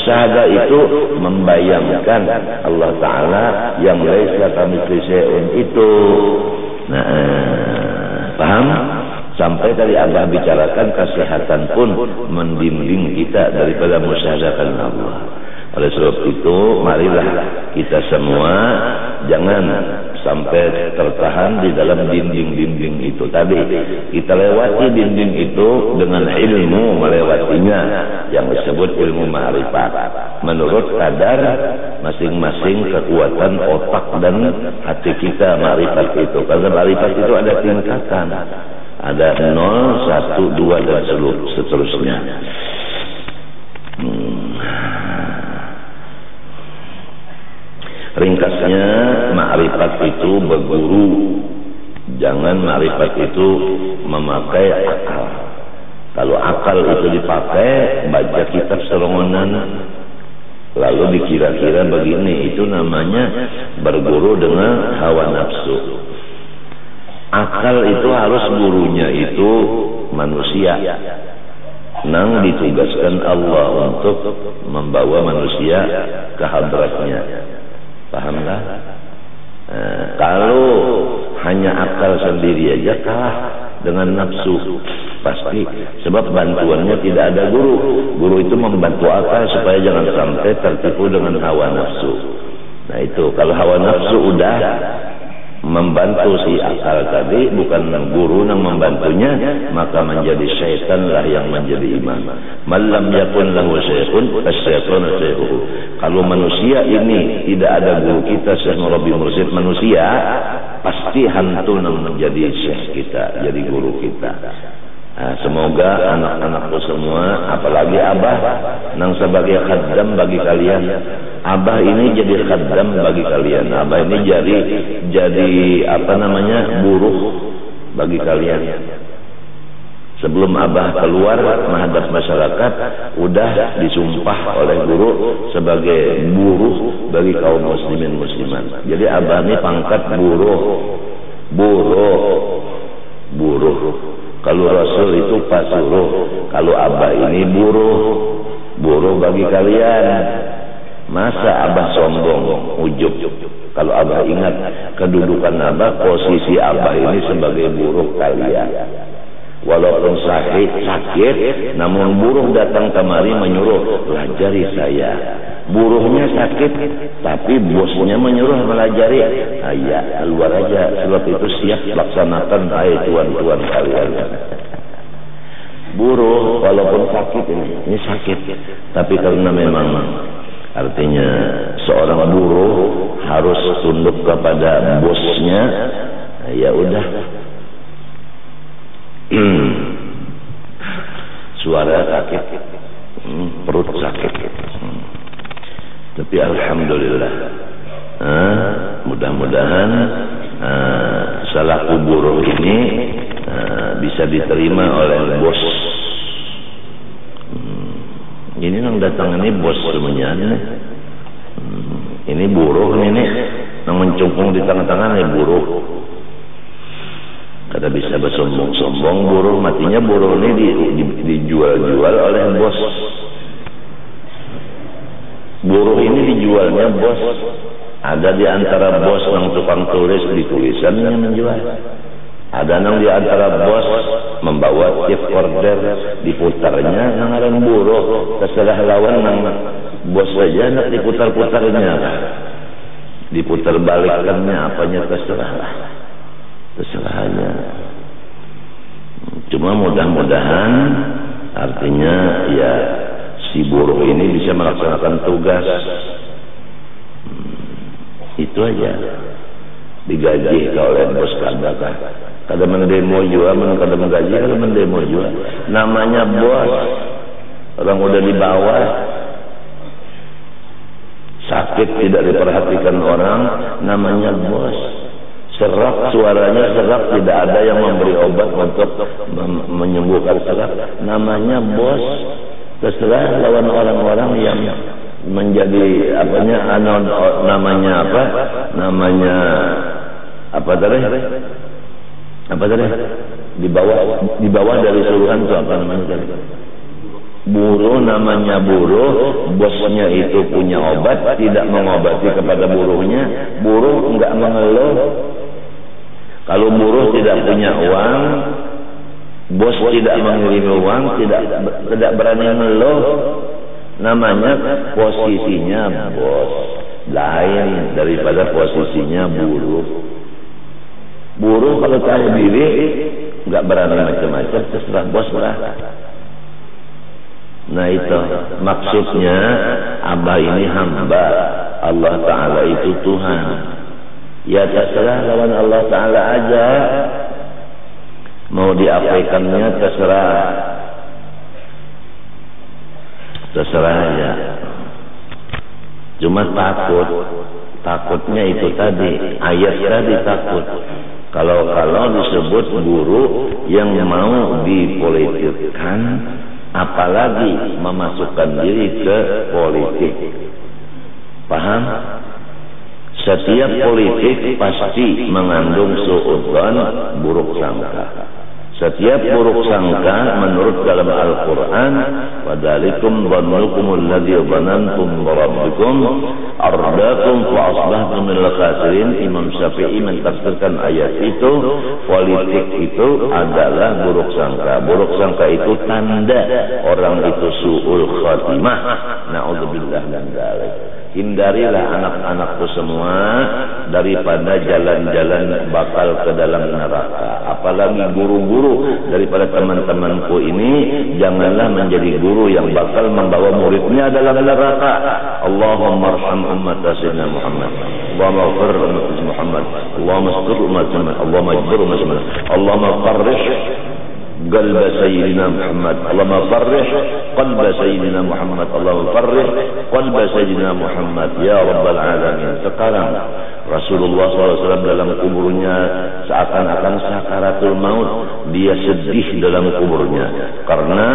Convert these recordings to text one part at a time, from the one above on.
Musyahadah itu membayangkan Allah Ta'ala yang laisa kamitslihi syai'un itu. Nah, paham? Sampai tadi Abah bicarakan kesehatan pun membimbing kita daripada musyahadahkan Allah. Oleh sebab itu, marilah kita semua jangan sampai tertahan di dalam dinding-dinding itu tadi. Kita lewati dinding itu dengan ilmu melewatinya yang disebut ilmu ma'rifat. Menurut kadar masing-masing kekuatan otak dan hati kita ma'rifat itu. Karena ma'rifat itu ada tingkatan. Ada 0, 1, 2 dan seterusnya. Ringkasnya, ma'rifat itu berguru. Jangan ma'rifat itu memakai akal. Kalau akal itu dipakai, baca kitab serongonan, lalu dikira-kira begini, itu namanya berguru dengan hawa nafsu. Akal itu harus gurunya itu manusia. Nang ditugaskan Allah untuk membawa manusia ke hadratnya. Pahamlah? Kalau hanya akal sendiri aja kalah dengan nafsu pasti. Sebab bantuannya tidak ada guru. Guru itu membantu akal supaya jangan sampai tertipu dengan hawa nafsu. Nah itu, kalau hawa nafsu udah membantu si akal tadi, bukan guru yang membantunya, maka menjadi syaitan lah yang menjadi imam. Malam yakun lahu syekhun asy-syaitanu syekhuhu. Kalau manusia ini tidak ada guru kita, syekh murabbi mursyid manusia, pasti hantu yang menjadi syekh kita, jadi guru kita. Nah, semoga anak-anakku semua, apalagi Abah nang sebagai khaddam bagi kalian. Abah ini jadi khaddam bagi kalian. Abah ini jadi apa namanya, buruh bagi kalian. Sebelum Abah keluar menghadap masyarakat, udah disumpah oleh guru sebagai buruh bagi kaum muslimin muslimat. Jadi Abah ini pangkat buruh. Kalau Rasul itu pasuruh, kalau Abah ini buruh bagi kalian. Masa Abah sombong, ujub? Kalau Abah ingat kedudukan Abah, posisi Abah ini sebagai buruh kalian. Walaupun sakit, namun buruh datang kemari menyuruh, pelajari saya. Buruhnya sakit, tapi bosnya menyuruh melajari. Ya, keluar aja, sebab itu siap laksanakan, hai tuan-tuan kalian. Buruh walaupun sakit, ini sakit, tapi karena memang artinya seorang buruh harus tunduk kepada bosnya, ya udah. Suara sakit, perut sakit, tapi alhamdulillah, mudah-mudahan selaku buruh ini bisa diterima oleh bos. Ini yang datang ini bos semuanya. Ini buruh ini yang mencungkung di tangan-tangan, ini buruh. Kada bisa bersombong-sombong buruh, matinya buruh ini dijual-jual oleh bos. Buruh ini dijualnya bos. Ada di antara bos yang tukang tulis di tulisannya menjual. Ada yang di antara bos membawa tape recorder diputarnya ngaran buruh. Terserah lawan nang bos saja nak diputar-putarnya. Diputar balikannya apanya terserah aja. Cuma mudah-mudahan artinya ya si buruh ini bisa melaksanakan tugas. Itu aja. Digaji oleh bos kada mendemo juga, kada menggaji, kada mendemo juga. Namanya bos. Orang udah di bawah, sakit tidak diperhatikan orang, namanya bos. Serak, suaranya serak, tidak ada yang memberi obat untuk menyembuhkan serak, namanya bos. Terserah lawan orang-orang yang menjadi namanya apa tadi di bawah dari suruhan itu apa namanya tadi? Buruh namanya buruh, bosnya itu punya obat, tidak mengobati kepada buruhnya, buruh enggak mengeluh. Kalau buruh tidak punya uang, bos tidak mengirimi uang, tidak berani mengeluh, namanya posisinya bos, lain daripada posisinya buruh. Buruh kalau tahu diri, enggak berani macam-macam, terserah bos lah. Nah itu maksudnya Abah ini hamba, Allah Ta'ala itu Tuhan. Ya terserah lawan Allah Ta'ala aja, mau diabaikannya terserah aja. Cuma takutnya itu tadi, ayat tadi takut. Kalau disebut guru yang mau dipolitikkan, apalagi memasukkan diri ke politik. Paham? Setiap politik pasti mengandung suudzon, buruk sangka. Setiap buruk sangka menurut dalam Al-Quran, وَذَلِكُمْ ظَنُّكُمُ الَّذِي ظَنَنْتُمْ بِرَبِّكُمْ أَرْدَاكُمْ فَأَصْبَحْتُمْ مِنَ الْخَاسِرِينَ. Imam Syafi'i mentafsirkan ayat itu, politik itu adalah buruk sangka. Buruk sangka itu tanda orang itu su'ul khatimah. Na'udzubillah min dzalik. Hindarilah anak-anakku semua daripada jalan-jalan bakal ke dalam neraka. Apalagi guru-guru daripada teman-temanku ini, janganlah menjadi guru yang bakal membawa muridnya dalam neraka. Allahumma arham ummat sayyidina Muhammad, Allahumma ighfir ummat Muhammad, Allahumma astur ummat Muhammad, Allahumma ajbir ummat Muhammad, Allahumma farrih قلب سيدنا محمد، اللهم فرح قلب سيدنا محمد، اللهم فرح قلب سيدنا محمد ya rabbal alamin. Sekarang Rasulullah SAW dalam kuburnya seakan-akan sakaratul maut, dia sedih dalam kuburnya karena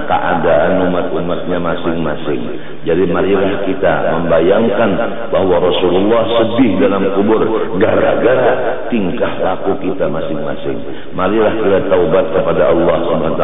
keadaan umat-umatnya masing-masing. Jadi marilah kita membayangkan bahwa Rasulullah sedih dalam kubur gara-gara tingkah laku kita masing-masing. Marilah kita taubat kepada Allah SWT,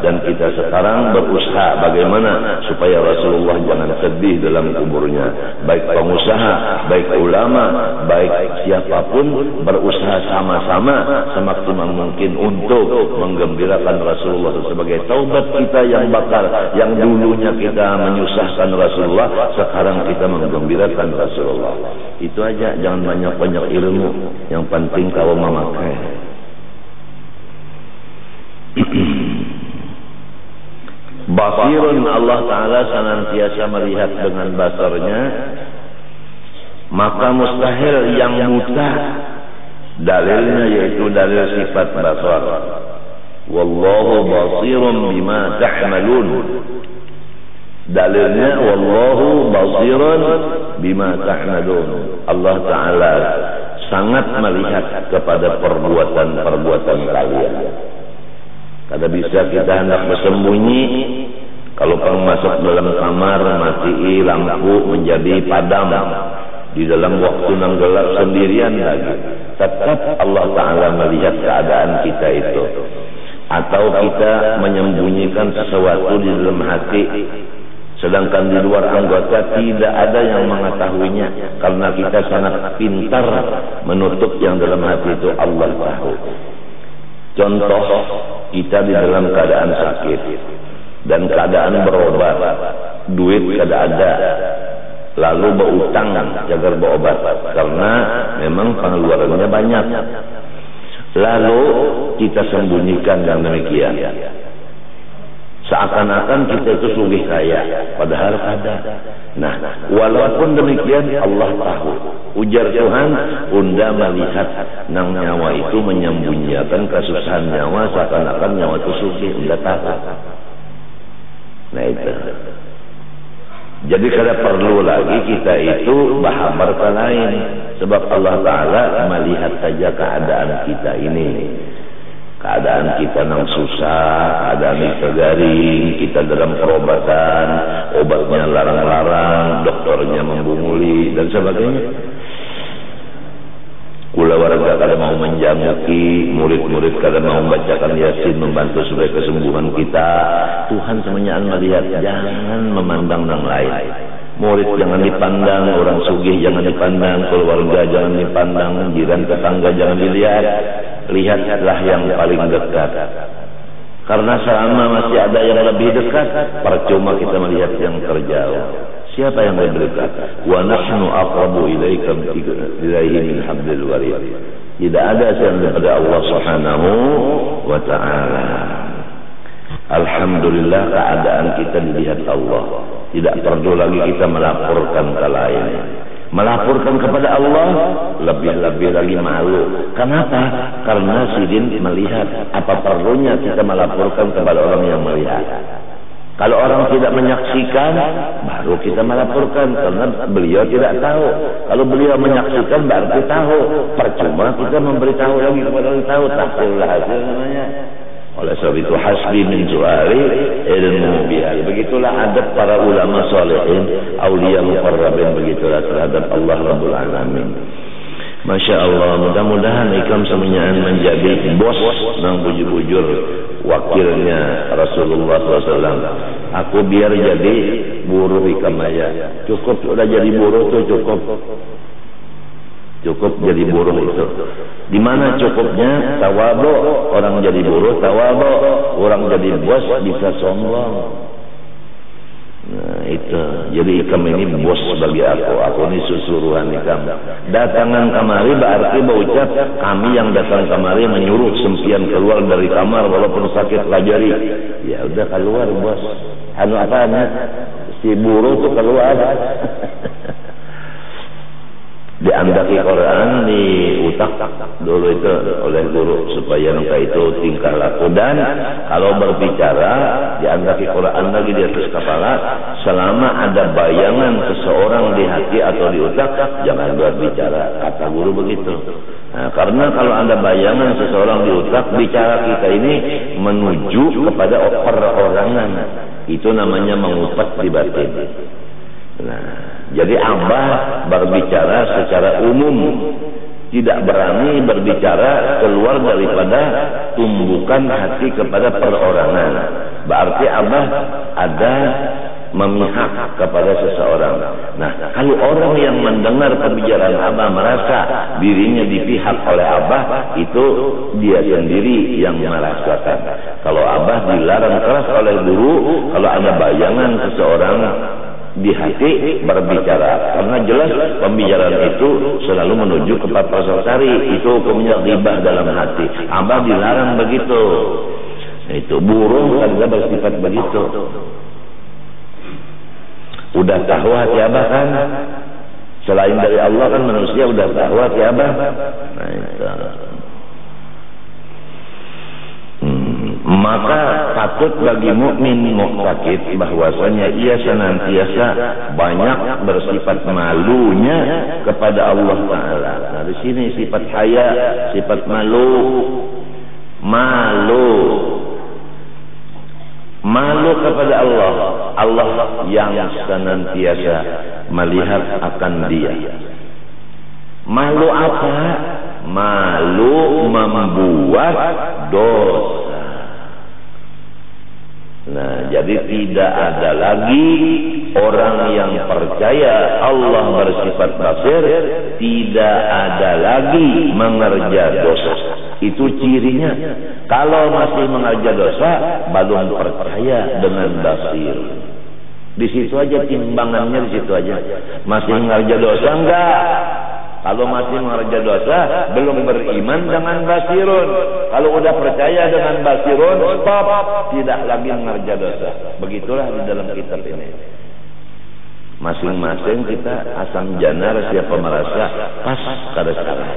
dan kita sekarang berusaha bagaimana supaya Rasulullah jangan sedih dalam kuburnya. Baik pengusaha, baik ulama, baik siapapun berusaha sama-sama semaksimal mungkin untuk menggembirakan Rasulullah sebagai taubat kita yang bakal, yang dulunya kita menyusahkan Rasulullah, sekarang kita menggembirakan Rasulullah. Itu aja, jangan banyak-banyak ilmu, yang penting kau memakai. Basirun, Allah Ta'ala senantiasa melihat dengan basarnya, maka mustahil yang buta. Dalilnya yaitu dalil sifat basar. Wallahu basirun bima ta'malun. Dalilnya wallahu basirun bima ta'malun. Allah Ta'ala sangat melihat kepada perbuatan-perbuatan kalian. Kada bisa kita hendak bersembunyi, kalau kau masuk dalam kamar, mati lampu menjadi padam di dalam waktu yang gelap sendirian lagi, tetap Allah Ta'ala melihat keadaan kita itu. Atau kita menyembunyikan sesuatu di dalam hati, sedangkan di luar anggota tidak ada yang mengetahuinya, karena kita sangat pintar menutup yang dalam hati itu. Allah tahu. Contoh, kita di dalam keadaan sakit dan keadaan berobat, duit kada ada, lalu berutang agar berobat karena memang pengeluarannya banyak, lalu kita sembunyikan yang demikian, seakan-akan kita itu sugih kaya, padahal ada. Nah, walaupun demikian Allah tahu. Ujar Tuhan, unda melihat nang nyawa itu menyembunyikan kesusahan nyawa, seakan-akan nyawa itu sugih, unda tahu. Nah itu. Jadi kada perlu lagi kita itu bahabar ke lain, sebab Allah Ta'ala melihat saja keadaan kita ini. Keadaan kita yang susah, keadaan kita garing, kita dalam perobatan, obatnya larang-larang, dokternya membunguli dan sebagainya. Kula warga kada mau menjamuki, murid-murid kada mau membacakan Yasin membantu supaya kesembuhan kita, Tuhan semuanya melihat. Jangan memandang orang lain. Murid jangan dipandang, orang sugih jangan dipandang, keluarga jangan dipandang, jiran tetangga jangan dilihat. Lihatlah yang paling dekat. Karena selama masih ada yang lebih dekat, percuma kita melihat yang terjauh. Siapa yang lebih dekat? Wa nahnu aqrabu ilaihi min hablil warid. Tidak ada selain daripada Allah Subhanahu wa taala. Alhamdulillah keadaan kita dilihat Allah. Tidak perlu lagi kita melaporkan ke lain. Melaporkan kepada Allah lebih-lebih lagi malu. Kenapa? Karena sidin melihat. Apa perlunya kita melaporkan kepada orang yang melihat? Kalau orang tidak menyaksikan, baru kita melaporkan karena beliau tidak tahu. Kalau beliau menyaksikan berarti tahu. Percuma kita memberitahu lagi kepada orang tahu. Tahsilul hasil namanya. Oleh sebab itu hasbi min su'ali ilmu biha. Begitulah adab para ulama salihin, aulia muqarrabin, begitulah terhadap Allah Rabbul Alamin. Masya Allah, mudah-mudahan ikam semuanya menjadi bos nang bujur-bujur wakilnya Rasulullah SAW. Aku biar jadi buruh ikam aja. Cukup sudah jadi buruh tuh cukup. Cukup jadi buruh itu. Di mana cukupnya? Tawadhu. Orang jadi buruh tawadhu. Orang jadi bos bisa sombong. Nah itu. Jadi ikam ini bos bagi aku. Aku ini susuruhan ikam. Datangan kamari berarti berucap kami yang datang kamari menyuruh sempian keluar dari kamar walaupun sakit pelajari. Ya udah keluar bos. Anu apanya? Si buruh tuh keluar. Diandaki Quran di utak dulu itu oleh guru supaya nangka itu tingkah laku. Dan kalau berbicara diandaki Quran lagi di atas kepala, selama ada bayangan seseorang di hati atau di utak jangan berbicara, kata guru begitu. Nah, karena kalau ada bayangan seseorang di utak, bicara kita ini menuju kepada perorangan, itu namanya mengupas di batin. Nah, jadi Abah berbicara secara umum, tidak berani berbicara keluar daripada tumbukan hati kepada perorangan. Berarti Abah ada memihak kepada seseorang. Nah, kalau orang yang mendengar pembicaraan Abah merasa dirinya dipihak oleh Abah, itu dia sendiri yang merasakan. Kalau Abah dilarang keras oleh guru, kalau ada bayangan seseorang di hati berbicara, karena jelas pembicaraan itu selalu menuju ke prasasti, itu hukumnya ghibah dalam hati. Abah dilarang begitu. Itu burung kan bersifat begitu. Udah tahu hati Abah kan, selain dari Allah kan manusia udah tahu hati Abah. Nah itu. Maka patut bagi mukmin muqtaqid bahwasanya ia senantiasa banyak bersifat malunya kepada Allah Taala. Nah, di sini sifat haya, sifat malu kepada Allah. Allah yang senantiasa melihat akan dia. Malu apa? Malu membuat dosa. Nah, jadi tidak ada lagi orang yang percaya Allah bersifat basir, tidak ada lagi mengerja dosa. Itu cirinya. Kalau masih mengerja dosa, belum percaya dengan basir. Di situ aja timbangannya, di situ aja. Masih mengerja dosa enggak? Kalau masih mengerja dosa, belum beriman dengan basirun. Kalau udah percaya dengan basirun, stop, tidak lagi mengerja dosa. Begitulah di dalam kitab ini. Masing-masing kita asam janar siapa merasa pas kada sekarang.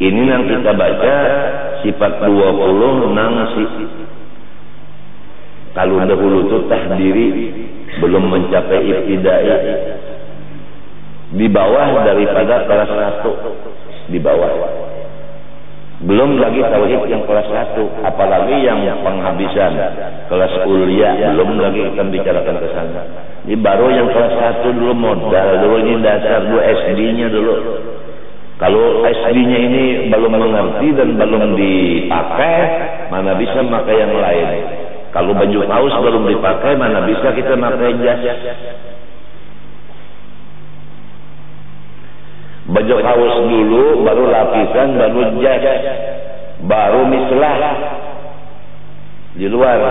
Ini yang kita baca sifat 20 nang si. Kalau dahulu itu tahdiri belum mencapai ibtidai, di bawah daripada kelas 1, di bawah. Belum lagi tauhid yang kelas 1, apalagi yang penghabisan kelas ulia, belum lagi kita bicarakan ke sana. Ini baru yang kelas 1 dulu modal, dulu ini dasar, dulu SD-nya dulu. Kalau SD-nya ini belum mengerti dan belum dipakai, mana bisa pakai yang lain. Kalau baju kaos belum dipakai, mana bisa kita pakai jas. Baju kaos dulu, baru lapisan, baru jas, baru mislah di luar,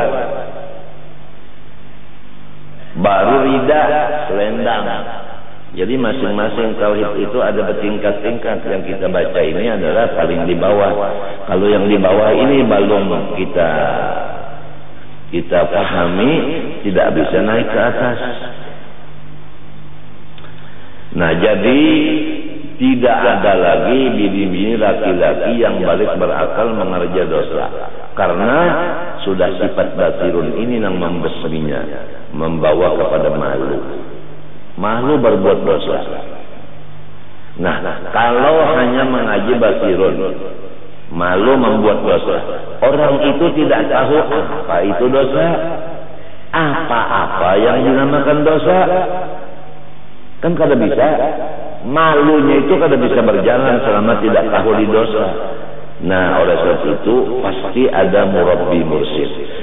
baru rida, selendang. Jadi masing-masing tauhid itu ada bertingkat-tingkat. Yang kita baca ini adalah paling di bawah. Kalau yang di bawah ini belum kita pahami, tidak bisa naik ke atas. Nah, jadi tidak ada lagi bini-bini laki-laki yang balik berakal mengerja dosa, karena sudah sifat basirun ini yang membesminya, membawa kepada malu. Malu berbuat dosa. Nah, kalau hanya mengaji basirun, malu membuat dosa, orang itu tidak tahu apa itu dosa, apa-apa yang dinamakan dosa, kan kada bisa. Malunya itu kada bisa berjalan selama tidak tahu di dosa. Nah, oleh sebab itu pasti ada murabbi mursyid.